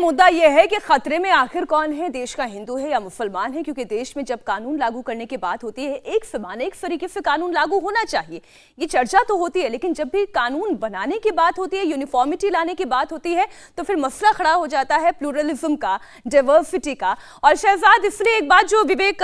मुद्दा यह है कि खतरे में आखिर कौन है, देश का हिंदू है या मुसलमान है। क्योंकि देश में जब कानून लागू करने की बात होती है, एक समान एक तरीके से कानून लागू होना चाहिए, ये चर्चा तो होती है। लेकिन जब भी कानून बनाने की बात होती है, यूनिफॉर्मिटी लाने की बात होती है, तो फिर मसला खड़ा हो जाता है प्लूरलिज्म का, डाइवर्सिटी का। और शहजाद, इसलिए एक बात जो विवेक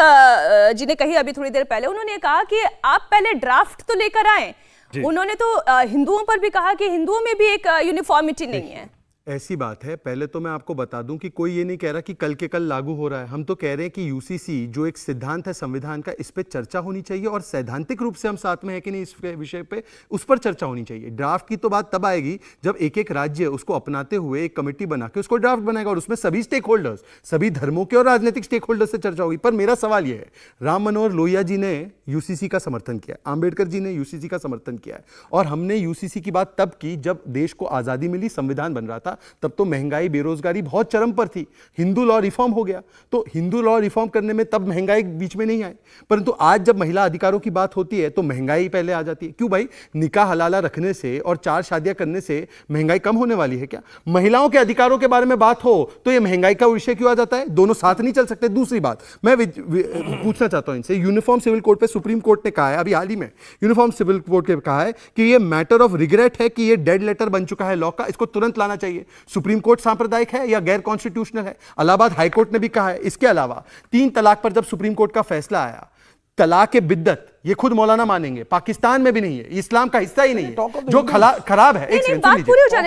जी ने कही अभी थोड़ी देर पहले, उन्होंने कहा कि आप पहले ड्राफ्ट तो लेकर आए। उन्होंने तो हिंदुओं पर भी कहा कि हिंदुओं में भी एक यूनिफॉर्मिटी नहीं है। ऐसी बात है, पहले तो मैं आपको बता दूं कि कोई ये नहीं कह रहा कि कल के कल लागू हो रहा है। हम तो कह रहे हैं कि यूसीसी जो एक सिद्धांत है संविधान का, इस पे चर्चा होनी चाहिए और सैद्धांतिक रूप से हम साथ में है कि नहीं इस विषय पे, उस पर चर्चा होनी चाहिए। ड्राफ्ट की तो बात तब आएगी जब एक एक राज्य उसको अपनाते हुए एक कमेटी बना के उसको ड्राफ्ट बनाएगा और उसमें सभी स्टेक होल्डर्स, सभी धर्मों के और राजनीतिक स्टेक होल्डर्स से चर्चा होगी। पर मेरा सवाल यह है, राम मनोहर लोहिया जी ने यूसीसी का समर्थन किया, आंबेडकर जी ने यूसीसी का समर्थन किया है, और हमने यूसीसी की बात तब की जब देश को आजादी मिली, संविधान बन रहा था। तब तो महंगाई बेरोजगारी बहुत चरम पर थी, हिंदू लॉ रिफॉर्म हो गया। तो हिंदू लॉ रिफॉर्म करने में तब महंगाई बीच में नहीं आई। परंतु आज जब महिला अधिकारों की बात होती है तो महंगाई पहले आ जाती है। क्यों भाई? निकाह हलाला रखने से और 4 शादियां करने से महंगाई कम होने वाली है क्या? महिलाओं के अधिकारों के बारे में बात हो तो यह महंगाई का विषय क्यों आ जाता है? दोनों साथ नहीं चल सकते। दूसरी बात मैं पूछना चाहता हूं इनसे, यूनिफॉर्म सिविल कोड पे सुप्रीम कोर्ट ने कहा है अभी हाल ही में, यूनिफॉर्म सिविल कोड ने कहा है कि यह मैटर ऑफ रिग्रेट है कि यह डेड लेटर बन चुका है लॉ का, इसको तुरंत लाना चाहिए। सुप्रीम कोर्ट सांप्रदायिक है या गैर कॉन्स्टिट्यूशनल है? इलाहाबाद हाई कोर्ट ने भी कहा है। इसके अलावा 3 तलाक पर जब सुप्रीम कोर्ट का फैसला आया, तलाक के बिद्दत, ये खुद मौलाना मानेंगे, पाकिस्तान में भी नहीं है, इस्लाम का हिस्सा ही नहीं है। जो खराब है,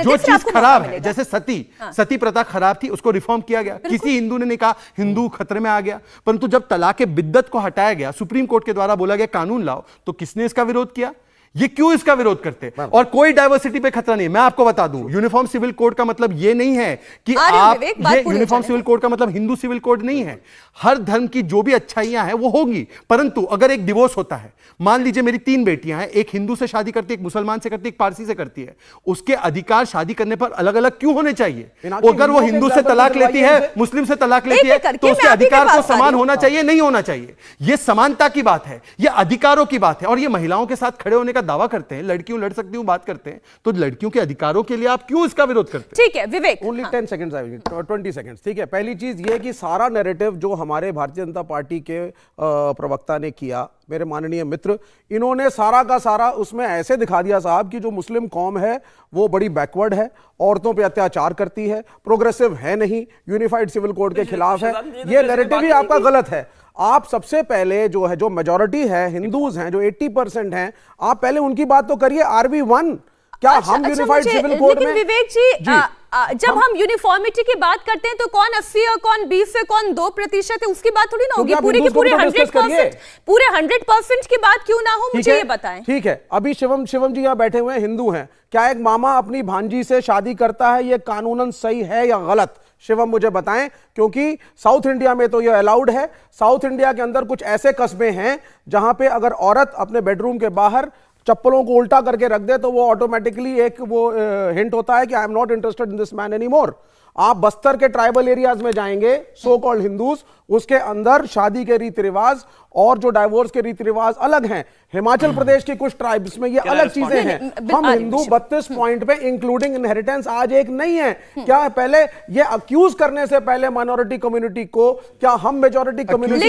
जो चीज खराब है, जैसे सती प्रथा खराब थी, उसको रिफॉर्म किया गया। किसी हिंदू ने नहीं कहा हिंदू खतरे में आ गया। परंतु जब तलाक के बिद्दत को हटाया गया, सुप्रीम कोर्ट के द्वारा बोला गया कानून लाओ, तो किसने इसका विरोध किया? ये क्यों इसका विरोध करते? और कोई डाइवर्सिटी पे खतरा नहीं। मैं आपको बता दूं, यूनिफॉर्म सिविल कोड का मतलब ये नहीं है कि आप, ये यूनिफॉर्म सिविल कोड का मतलब हिंदू सिविल कोड नहीं है। हर धर्म की जो भी अच्छाइयां हैं वो होगी। परंतु अगर एक डिवोर्स होता है, मान लीजिए मेरी 3 बेटियां हैं, एक हिंदू से शादी करती है, एक मुसलमान से करती है, एक पारसी से करती है, उसके अधिकार शादी करने पर अलग अलग क्यों होने चाहिए? अगर वो हिंदू से तलाक लेती है, मुस्लिम से तलाक लेती है, तो उसके अधिकार को समान होना चाहिए, नहीं होना चाहिए। यह समानता की बात है, यह अधिकारों की बात है। और ये महिलाओं के साथ खड़े होने का दावा करते हैं, लड़कियों लड़ सकती हूं बात करते हैं, तो लड़कियों के अधिकारों के लिए आप क्यों इसका विरोध करते हैं? ठीक है विवेक, ओनली 10 सेकंड्स, 20 सेकंड्स। ठीक है, पहली चीज ये कि सारा नैरेटिव जो हमारे भारतीय जनता पार्टी के प्रवक्ता ने किया, मेरे माननीय मित्र, इन्होंने सारा का सारा उसमें ऐसे दिखा दिया साहब कि जो मुस्लिम कौम है वो बड़ी बैकवर्ड है, औरतों पे अत्याचार करती है, प्रोग्रेसिव है नहीं, यूनिफाइड सिविल कोड के खिलाफ है। ये नैरेटिव ही आपका गलत है। आप सबसे पहले जो है, जो मेजॉरिटी है, हिंदूज हैं जो 80% हैं, आप पहले उनकी बात तो करिए। RB1 क्या हम यूनिफाइड सिविल कोड में? विवेक जी, जब हम यूनिफॉर्मिटी की बात करते हैं तो कौन 80 और कौन 20 है, कौन 2% है, उसकी बात थोड़ी ना होगी। पूरे के पूरे 100% की बात क्यों ना हो, मुझे ये बताएं। ठीक है, अभी शिवम जी यहाँ बैठे हुए हैं, हिंदू हैं। क्या एक मामा अपनी भांजी से शादी करता है, ये कानूनन सही है या गलत? शिवम मुझे बताएं, क्योंकि साउथ इंडिया में तो ये अलाउड है। साउथ इंडिया के अंदर कुछ ऐसे कस्बे हैं जहां पे अगर औरत अपने बेडरूम के बाहर चप्पलों को उल्टा करके रख दे तो वो ऑटोमेटिकली एक वो हिंट होता है कि I am not interested in this man any more. आप बस्तर के ट्राइबल एरियाज में जाएंगे, सो कॉल्ड हिंदूज, उसके अंदर शादी के रीति रिवाज और जो डाइवोर्स के रीति रिवाज अलग हैं। हिमाचल प्रदेश की कुछ ट्राइब्स में ये अलग चीजें हैं। हम हिंदू 32 पॉइंट पे इंक्लूडिंग इनहेरिटेंस आज एक नहीं है। क्या पहले ये अक्यूज करने से पहले माइनॉरिटी कम्युनिटी को, क्या हम मेजॉरिटी कम्युनिटी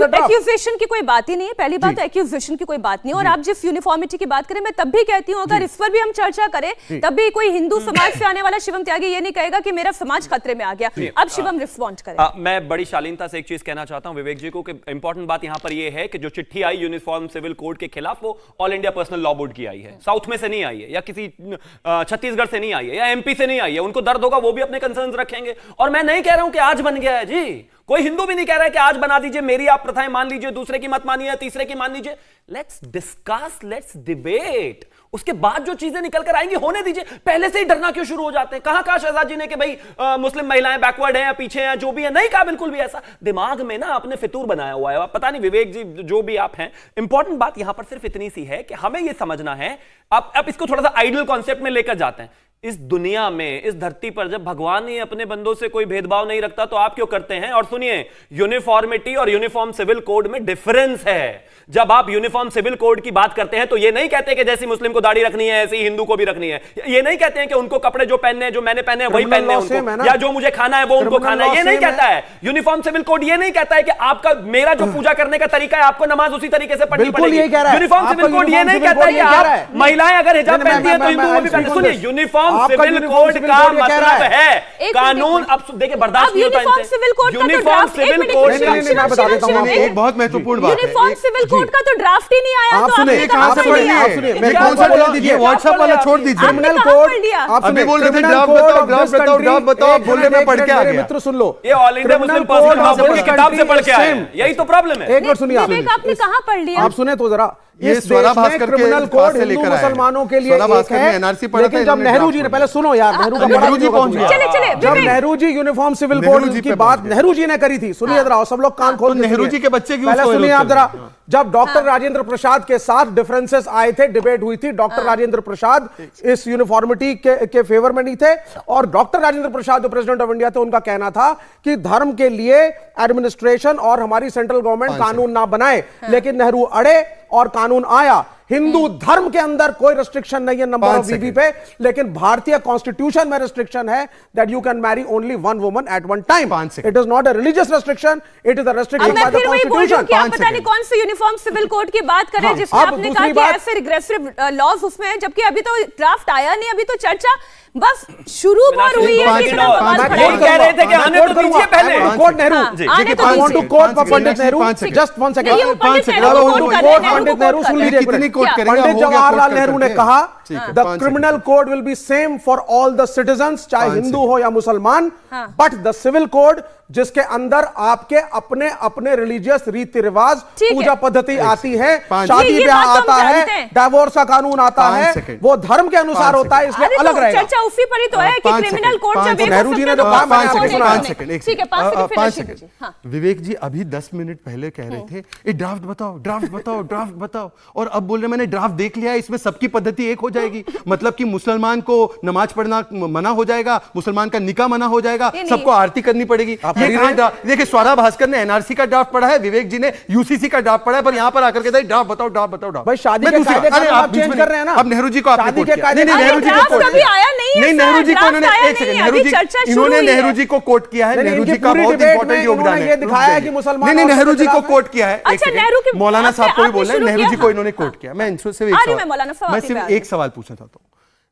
एक्यूजेशन की कोई बात ही नहीं है। पहली बात तो एक्यूजेशन की कोई बात नहीं। और आप जिस यूनिफॉर्मिटी की बात करें, मैं तब भी कहती हूँ अगर इस पर भी हम चर्चा करें, तब भी कोई हिंदू समाज से आने वाला शिवम त्यागी ये नहीं कहेगा कि मेरा समाज खतरे में आ गया। अब शिवम रिस्पॉन्ड करें। मैं बड़ी शालीनता से एक चीज कहना चाहता हूं विवेक जी को कि इंपॉर्टेंट बात यहां पर यह है कि जो चिट्ठी आई यूनिफॉर्म सिविल कोड के खिलाफ, वो all India personal law board की आई है, साउथ में से नहीं आई है, या किसी छत्तीसगढ़ से नहीं आई है, या एमपी से नहीं आई है। उनको दर्द होगा, वो भी अपने कंसर्न्स रखेंगे। और मैं नहीं कह रहा हूं कि आज बन गया है जी, कोई हिंदू भी नहीं कह रहा है कि आज बना दीजिए, मेरी आप प्रथाएं मान लीजिए, दूसरे की मत मानिए, तीसरे की मान लीजिए। लेट्स डिस्कस, लेट्स डिबेट, उसके बाद जो चीजें निकल कर आएंगी होने दीजिए। पहले से ही डरना क्यों शुरू हो जाते हैं? कहां कहा शहजाद जी ने कि भाई मुस्लिम महिलाएं बैकवर्ड हैं या पीछे हैं, जो भी है, नहीं कहा बिल्कुल भी ऐसा। दिमाग में ना आपने फितूर बनाया हुआ है, पता नहीं विवेक जी जो भी आप हैं। इंपॉर्टेंट बात यहां पर सिर्फ इतनी सी है कि हमें यह समझना है, आप इसको थोड़ा सा आइडियल कॉन्सेप्ट में लेकर जाते हैं। इस दुनिया में, इस धरती पर जब भगवान ही अपने बंदों से कोई भेदभाव नहीं रखता तो आप क्यों करते हैं? और सुनिए, यूनिफॉर्मिटी और यूनिफॉर्म सिविल कोड में डिफरेंस है। जब आप यूनिफॉर्म सिविल कोड की बात करते हैं तो ये नहीं कहते कि जैसी मुस्लिम को दाढ़ी रखनी है ऐसी हिंदू को भी रखनी है। ये नहीं कहते हैं कि उनको कपड़े जो पहनने हैं, जो मैंने पहने हैं वही पहनने हैं उनको, या जो मुझे खाना है वो उनको खाना है। ये नहीं कहता है यूनिफॉर्म सिविल कोड। ये नहीं कहता है कि आपका, मेरा जो पूजा करने का तरीका है आपको नमाज उसी तरीके से पढ़नी पड़ेगी। यूनिफॉर्म सिविल कोड ये नहीं कहता है कि आप महिलाएं अगर हिजाब पहनती हैं तो हिंदू वो भी पहनते। सुनिए, यूनिफॉर्म सिविल कोड का मतलब है कानून। अब देखिए, बर्दाश्त नहीं होता इनसे। यूनिफॉर्म सिविल कोड एक बहुत महत्वपूर्ण बात है, यूनिफॉर्म सिविल कोड का तो ड्राफ्ट ही नहीं आया। आप तो सुनिए, आपने कहां से पढ़ लिया? मैं कौन सा बोल दीजिए, व्हाट्सएप वाला छोड़ दीजिए। क्रिमिनल कहां कोड पढ़ लिया? आप अभी बोल रहे थे ड्राफ्ट बताओ, आप बोलने में पढ़ के आ गया। मित्र सुन लो, ये all India Muslim personal law board की किताब से पढ़ के आए हैं। यही तो प्रॉब्लम है। एक मिनट सुनिए, विवेक, आपने कहां पढ़ लिया? आप सुने तो जरा। ये इस स्वरा देश में भास्कर के क्रिमिनल पास कोड से हिंदू लेकर आए हैं। मुसलमानों के लिए स्वरा एक भास्कर ने है, NRC पढ़ा था, लेकिन जब इन्होंने नेहरू ड्राफ्ट जी ने, पढ़ा। पहले सुनो यार, नेहरू का नेहरू जी पहुंच गया। चले, जब विवेक। Nehru ji uniform civil Nehru code जी की पे बात पहुंच गया। नेहरू जी ने करी थी, सुनिए जरा, सब लोग कान खोल के नेहरू सुनिए। जी के बच्चे की पहले उसको सुनिए रोक आप कर जरा। दिया। जब डॉक्टर राजेंद्र प्रसाद के साथ डिफरेंसेस आए थे, डिबेट हुई थी, डॉक्टर राजेंद्र प्रसाद इस यूनिफॉर्मिटी के फेवर में नहीं थे, और डॉक्टर राजेंद्र प्रसाद जो प्रेसिडेंट ऑफ इंडिया थे, उनका कहना था कि धर्म के लिए एडमिनिस्ट्रेशन और हमारी सेंट्रल गवर्नमेंट कानून ना बनाए, लेकिन नेहरू अड़े और कानून आया। हिंदू धर्म के अंदर कोई रिस्ट्रिक्शन नहीं है नंबर ऑफ बीबी पे, लेकिन भारतीय कॉन्स्टिट्यूशन में रिस्ट्रिक्शन है that you can marry only one woman at one time. It is not a religious restriction, it is a restriction by the constitution. पता नहीं कौन से यूनिफॉर्म सिविल कोड की बात करें जिसमें आपने कहा कि ऐसे रिग्रेसिव लॉज उसमें है, जबकि अभी तो ड्राफ्ट आया नहीं, अभी तो चर्चा बस शुरू बार हुई है। कितना बवाल खड़ा है। कह रहे थे कि आने तो दीजिए पहले। कोट नेहरू, आने तो I want to quote Pandit Nehru, just one second. नहीं, वो पंडित नेहरू को quote कोट कर रहे हैं, पंडित नेहरू, सुन लीजिए। कितनी कोट करेंगे? पंडित हो गया, जवाहरलाल कोट नेहरू ने करते कहा, ठीक है, the 5 criminal code will be same for all the citizens, चाहे हिंदू हो या मुसलमान, बट द सिविल कोड जिसके अंदर आपके अपने अपने रिलीजियस रीति रिवाज, पूजा पद्धति आती है, शादी ब्याह आता है, डाइवोर्स का कानून आता है, वो धर्म के अनुसार होता है, इसलिए अलग रहेगा। चर्चा उसी पर ही तो है कि क्रिमिनल कोड जब नेहरू जी ने जो कहा, मैंने आपको सुना। 5 सेकंड, 5 सेकंड। विवेक जी अभी 10 मिनट पहले कह रहे थे ये ड्राफ्ट बताओ, ड्राफ्ट बताओ, ड्राफ्ट बताओ, और अब बोल रहे मैंने ड्राफ्ट देख लिया, इसमें सबकी पद्धति एक हो जाएगी। मतलब कि मुसलमान को नमाज पढ़ना मना हो जाएगा, मुसलमान का निकाह मना हो जाएगा, सबको आरती करनी पड़ेगी। देखिए, स्वरा भास्कर ने एनआरसी का ड्राफ्ट पढ़ा है, विवेक जी ने यूसीसी का ड्राफ्ट पढ़ा है, पर यहां पर आकर के ड्राफ्ट बताओ, ड्राफ्ट बताओ, ड्राफ्ट। भाई शादी के कायदे आप चेंज कर रहे हैं ना। अब नेहरू जी को आपने कोट किया। नहीं, नेहरू जी को कोट किया। नहीं, नेहरू जी को इन्होंने, एक सेकंड, इन्होंने नेहरू जी को कोट किया है। नेहरू जी का बहुत इंपॉर्टेंट योगदान है। ये दिखाया है कि मुसलमान, नहीं, नेहरू जी को कोट किया है। अच्छा, नेहरू की मौलाना साहब को भी बोल रहे हैं, नेहरू जी को इन्होंने कोट किया। मैं सिर्फ एक सवाल पूछना चाहता हूं।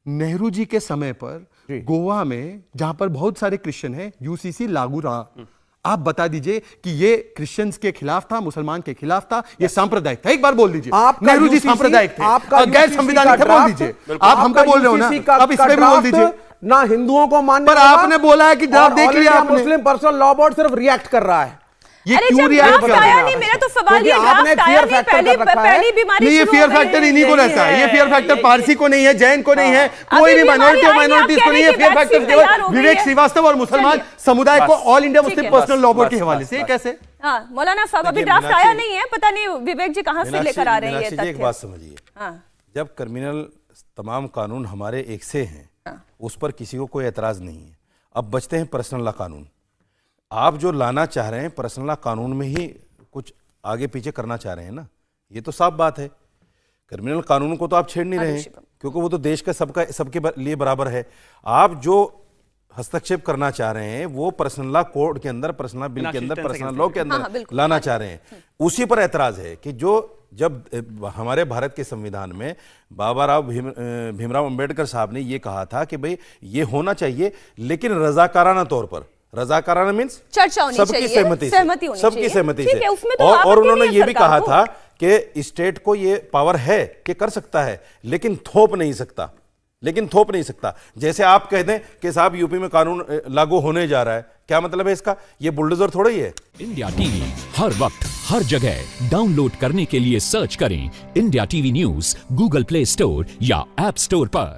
नेहरू जी के समय पर गोवा में, जहां पर बहुत सारे क्रिश्चियन हैं, यूसीसी लागू रहा। आप बता दीजिए कि ये क्रिश्चियंस के खिलाफ था, मुसलमान के खिलाफ था, ये सांप्रदायिक था? एक बार बोल दीजिए। नेहरू जी सांप्रदायिक थे, गैर संवैधानिक थे, बोल दीजिए। आप हमको बोल रहे हो ना, अब इसमें भी बोल दीजिए। ना हिंदुओं को मानने, पर आपने बोला है कि ड्राफ्ट देख लिया आपने। मुस्लिम पर्सनल लॉ बोर्ड सिर्फ रिएक्ट कर रहा है। ये क्यों रिएक्ट कर रहा है? मेरा तो सवाल ये, ड्राफ्ट आया नहीं, पहली बीमारी नहीं, ये फियर फैक्टर इन्हीं को रहता है। ये फियर फैक्टर पारसी को नहीं है, जैन को नहीं है, कोई नहीं, माइनॉरिटी ऑफ माइनॉरिटीज को नहीं है। फियर फैक्टर केवल विवेक श्रीवास्तव और मुसलमान समुदाय को all India Muslim personal law board के हवाले से। कैसे? मौलाना साहब, अभी ड्राफ्ट आया नहीं है, पता नहीं विवेक जी कहां से लेकर आ रहे हैं ये तथ्य। एक बात समझिए, जब क्रिमिनल तमाम कानून हमारे एक से हैं, उस पर किसी को कोई एतराज नहीं है। अब बचते हैं पर्सनल लॉ कानून। आप जो लाना चाह रहे हैं पर्सनल लॉ कानून में ही कुछ आगे पीछे करना चाह रहे हैं ना, ये तो साफ बात है। क्रिमिनल कानून को तो आप छेड़ नहीं रहे हैं, क्योंकि वो तो देश का सबके लिए बराबर है। आप जो हस्तक्षेप करना चाह रहे हैं वो पर्सनल लॉ कोड के अंदर, पर्सनल बिल के अंदर, पर्सनल लॉ के अंदर लाना चाह रहे हैं। उसी पर एतराज है कि जब हमारे भारत के संविधान में बाबा राव भीमराव अंबेडकर साहब ने ये कहा था कि भाई ये होना चाहिए, लेकिन रजाकाराना तौर पर, रजाकाराना मीन्स चर्चा होनी सबकी चाहिए, सहमति से, सबकी सहमति से। तो और उन्होंने ये भी कहा था कि स्टेट को ये पावर है कि कर सकता है, लेकिन थोप नहीं सकता। जैसे आप कह दें कि साहब यूपी में कानून लागू होने जा रहा है, क्या मतलब है इसका? ये बुलडोजर थोड़ा ही है। इंडिया टीवी हर वक्त हर जगह डाउनलोड करने के लिए सर्च करें India TV news Google play store या ऐप स्टोर पर।